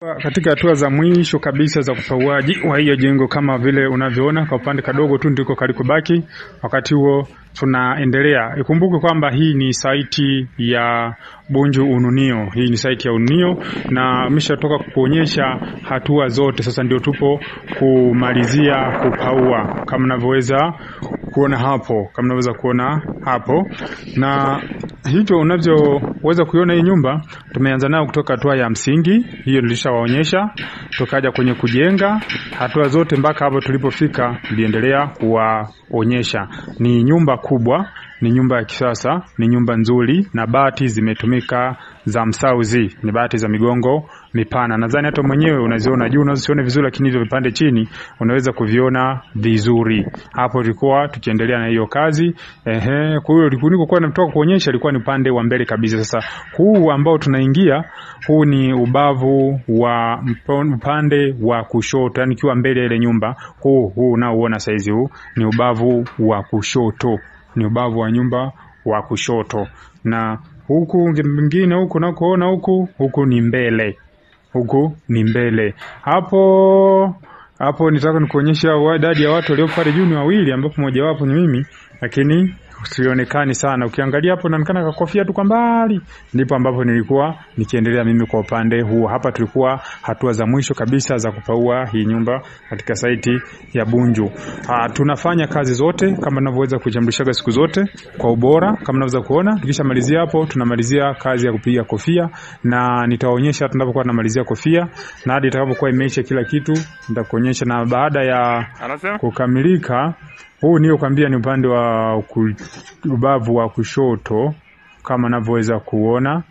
Katika hatua za mwisho kabisa za kupauaji wa hiyo jengo, kama vile unavyoona kwa upande kadogo tu ndiko kalikobaki. Wakati huo tunaendelea. Ikumbuke kwamba hii ni saiti ya Bunju Ununio. Hii ni saiti ya Ununio na nimeshatoka kuonyesha hatua zote. Sasa ndio tupo kumalizia kupaua kama unavyoweza kuona hapo. Na hivyo unavyoweza kuiona hii nyumba tumeanza nayo kutoka hatua ya msingi, hiyo nilishawaonyesha, tukaja kwenye kujenga, hatua zote mpaka hapo tulipofika niliendelea kuwaonyesha. Ni nyumba kubwa, ni nyumba ya kisasa, ni nyumba nzuri na bati zimetumika za msauzi, ni bati za migongo mipana. Nadhani hata mwenyewe unaziona juu, unaziona vizuri, lakini hivyo vipande chini unaweza kuviona vizuri. Hapo tulikuwa tukiendelea na hiyo kazi. Kwa hiyo nilikuwa natoka kuonyesha ilikuwa ni upande wa mbele kabisa. Sasa huu ambao tunaingia, huu ni ubavu wa upande wa kushoto, yani kiwa mbele ile nyumba. Huu unaoona saizi huu ni ubavu wa kushoto. Ni ubavu wa nyumba wa kushoto. Na huku mwingine huku nakoona huku ni mbele. Huku ni mbele. Hapo nitaka nikuonyesha idadi ya watu walio pale juu ni wawili, ambapo mmoja wapo ni mimi, lakini usionekani sana. Ukiangalia hapo inaonekana kakofia tu kwa mbali. Ndipo ambapo nilikuwa nikiendelea mimi kwa upande huo. Hapa tulikuwa hatua za mwisho kabisa za kupaua hii nyumba katika saiti ya Bunju. Tunafanya kazi zote kama ninavyoweza kujamrishaga siku zote kwa ubora kama unaweza kuona. Tukishamalizia hapo tunamalizia kazi ya kupiga kofia, na nitaonyesha tunapokuwa tunamalizia kofia na hadi itakapokuwa imeisha kila kitu nitakuonyesha. Na baada ya kukamilika, huu niyo kwambia ni upande wa ubavu wa kushoto kama unavyoweza kuona.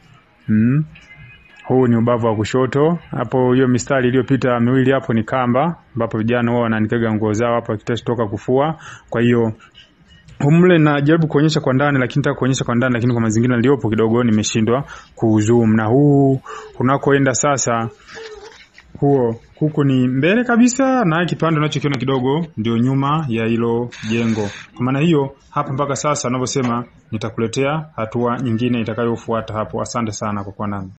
Huu ni ubavu wa kushoto. Hapo hiyo mistari iliyopita miwili hapo ni kamba, ambapo vijana wao wananikega nguo zao hapo kitatoka kufua. Kwa hiyo humle na jaribu kuonyesha kwa ndani, lakini nataka kuonyesha kwa ndani, lakini kwa mazingira niliyopo kidogo nimeshindwa kuzoom. Na huu unakoenda sasa, huku ni mbele kabisa, na kipande unachokiona kidogo ndio nyuma ya hilo jengo. Kwa maana hiyo hapa mpaka sasa ninavyosema nitakuletea hatua nyingine itakayofuata hapo. Asante sana kwa kuwa nami.